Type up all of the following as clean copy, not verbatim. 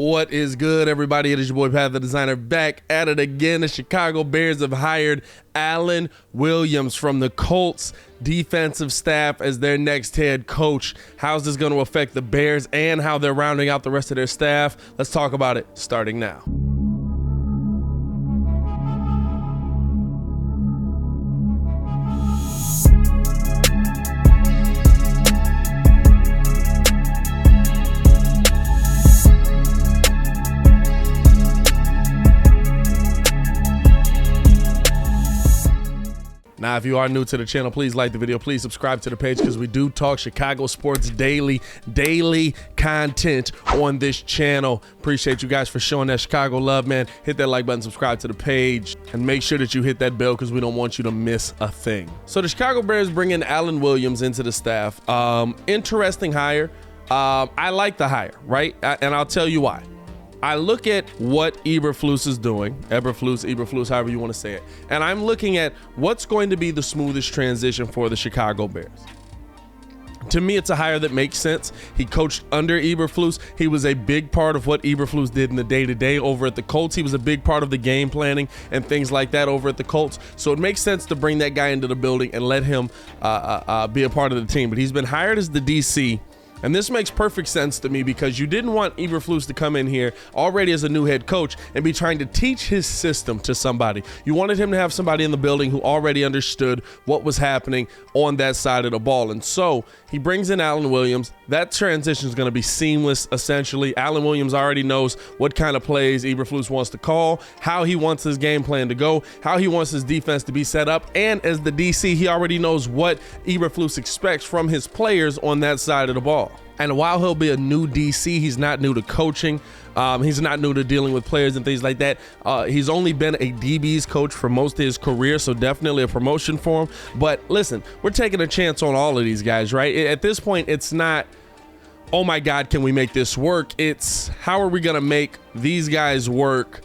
What is good, everybody? It is your boy Pat the Designer back at it again. The Chicago Bears have hired Alan Williams from the Colts defensive staff as their next head coach. How's this going to affect the Bears and how they're rounding out the rest of their staff? Let's talk about it starting now. Now, if you are new to the channel, please like the video. Please subscribe to the page because we do talk Chicago sports daily content on this channel. Appreciate you guys for showing that Chicago love, man. Hit that like button, subscribe to the page, and make sure that you hit that bell because we don't want you to miss a thing. So the Chicago Bears bring in Alan Williams into the staff. Interesting hire. I like the hire, right? And I'll tell you why. I look at what Eberflus is doing, Eberflus, however you want to say it, and I'm looking at what's going to be the smoothest transition for the Chicago Bears. To me, it's a hire that makes sense. He coached under Eberflus. He was a big part of what Eberflus did in the day-to-day over at the Colts. He was a big part of the game planning and things like that over at the Colts. So it makes sense to bring that guy into the building and let him be a part of the team. But he's been hired as the DC. And this makes perfect sense to me because you didn't want Eberflus to come in here already as a new head coach and be trying to teach his system to somebody. You wanted him to have somebody in the building who already understood what was happening on that side of the ball. And so he brings in Alan Williams. That transition is going to be seamless, essentially. Alan Williams already knows what kind of plays Eberflus wants to call, how he wants his game plan to go, how he wants his defense to be set up. And as the DC, he already knows what Eberflus expects from his players on that side of the ball. And while he'll be a new DC, he's not new to coaching. He's not new to dealing with players and things like that. He's only been a DB's coach for most of his career, so definitely a promotion for him. But listen, we're taking a chance on all of these guys, right? At this point, it's not, oh my God, can we make this work? It's how are we going to make these guys work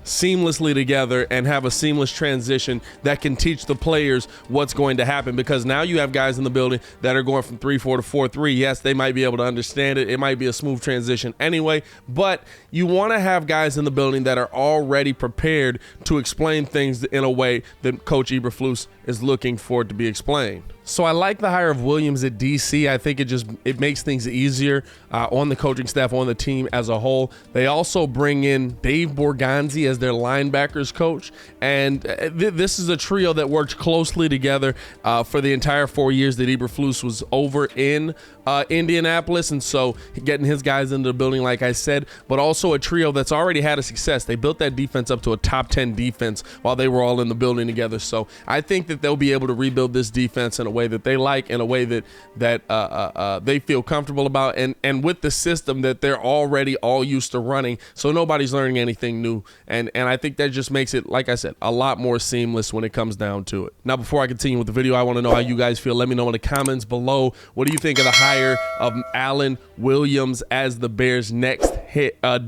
seamlessly together and have a seamless transition that can teach the players what's going to happen, because now you have guys in the building that are going from 3-4 to 4-3. Yes, they might be able to understand it. It might be a smooth transition anyway, but you want to have guys in the building that are already prepared to explain things in a way that Coach Eberflus is looking for it to be explained. So I like the hire of Williams at DC. I think it makes things easier on the coaching staff, on the team as a whole. They also bring in Dave Borgonzi as their linebackers coach. And this is a trio that worked closely together for the entire 4 years that Eberflus was over in Indianapolis. And so getting his guys into the building, like I said, but also a trio that's already had a success. They built that defense up to a top 10 defense while they were all in the building together. So I think that they'll be able to rebuild this defense in a way that they like, in a way that they feel comfortable about, and with the system that they're already all used to running, so nobody's learning anything new, and I think that just makes it, like I said, a lot more seamless when it comes down to it. Now, before I continue with the video, I want to know how you guys feel. Let me know in the comments below. What do you think of the hire of Alan Williams as the Bears' next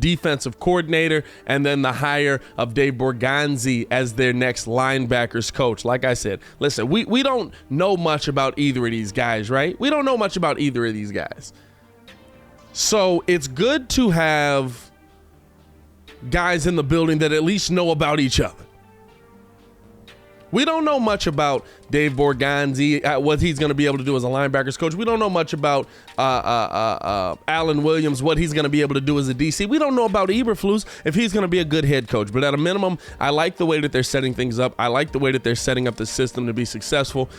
defensive coordinator, and then the hire of Dave Borgonzi as their next linebackers coach? Like I said, listen, we don't know much about either of these guys, right? We don't know much about either of these guys. So it's good to have guys in the building that at least know about each other. We don't know much about Dave Borgonzi, what he's going to be able to do as a linebackers coach. We don't know much about Alan Williams, what he's going to be able to do as a DC. We don't know about Eberflus, if he's going to be a good head coach. But at a minimum, I like the way that they're setting things up. I like the way that they're setting up the system to be successful.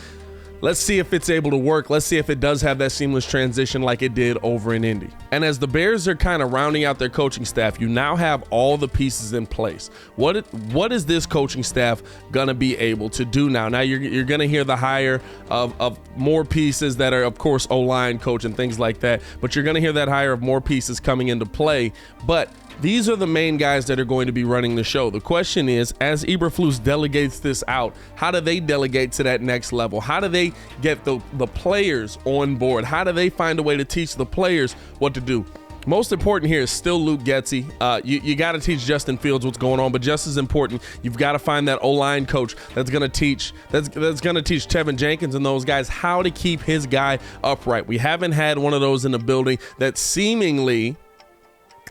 Let's see if it's able to work. Let's see if it does have that seamless transition like it did over in Indy. And as the Bears are kind of rounding out their coaching staff, you now have all the pieces in place. What is this coaching staff gonna be able to do now? Now you're gonna hear the hire of more pieces that are, of course, O-line coach and things like that, but you're gonna hear that hire of more pieces coming into play. But these are the main guys that are going to be running the show. The question is, as Eberflus delegates this out, how do they delegate to that next level? How do they get the players on board? How do they find a way to teach the players what to do? Most important here is still Luke Getsy. You got to teach Justin Fields what's going on, but just as important, you've got to find that O-line coach that's going to teach Tevin Jenkins and those guys how to keep his guy upright. We haven't had one of those in the building that seemingly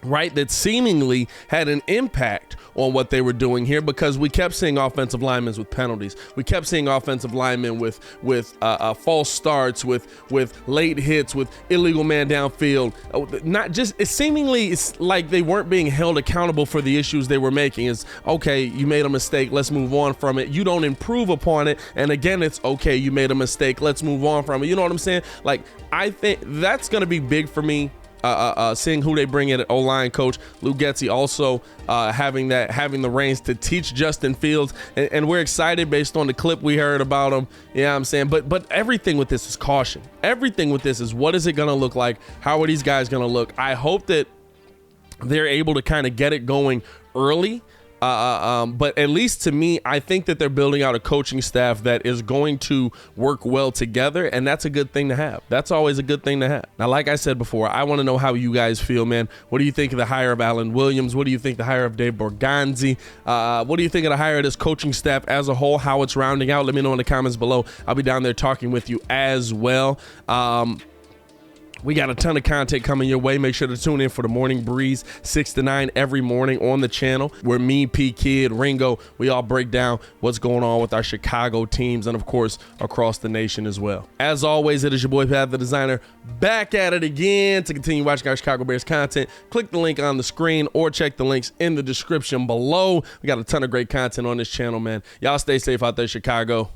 right, that seemingly had an impact on what they were doing here, because we kept seeing offensive linemen with penalties. We kept seeing offensive linemen with false starts, with late hits, with illegal man downfield. Not just, it's like they weren't being held accountable for the issues they were making. It's okay, you made a mistake, let's move on from it. You don't improve upon it, and again, it's okay, you made a mistake, let's move on from it. You know what I'm saying? Like, I think that's going to be big for me. Seeing who they bring in at O-line coach. Lou Getsy also having the reins to teach Justin Fields, and we're excited based on the clip we heard about him. Yeah, you know what I'm saying, but everything with this is caution. Everything with this is, what is it going to look like? How are these guys going to look? I hope that they're able to kind of get it going early. But at least to me, I think that they're building out a coaching staff that is going to work well together, and that's a good thing to have. That's always a good thing to have. Now, like I said before, I want to know how you guys feel, man. What do you think of the hire of Alan Williams? What do you think the hire of Dave Borgonzi? What do you think of the hire of this coaching staff as a whole, how it's rounding out? Let me know in the comments below. I'll be down there talking with you as well. We got a ton of content coming your way. Make sure to tune in for the Morning Breeze 6 to 9 every morning on the channel, where me, P Kid, Ringo, we all break down what's going on with our Chicago teams and, of course, across the nation as well. As always, it is your boy Pat the Designer, back at it again to continue watching our Chicago Bears content. Click the link on the screen or check the links in the description below. We got a ton of great content on this channel, man. Y'all stay safe out there, Chicago.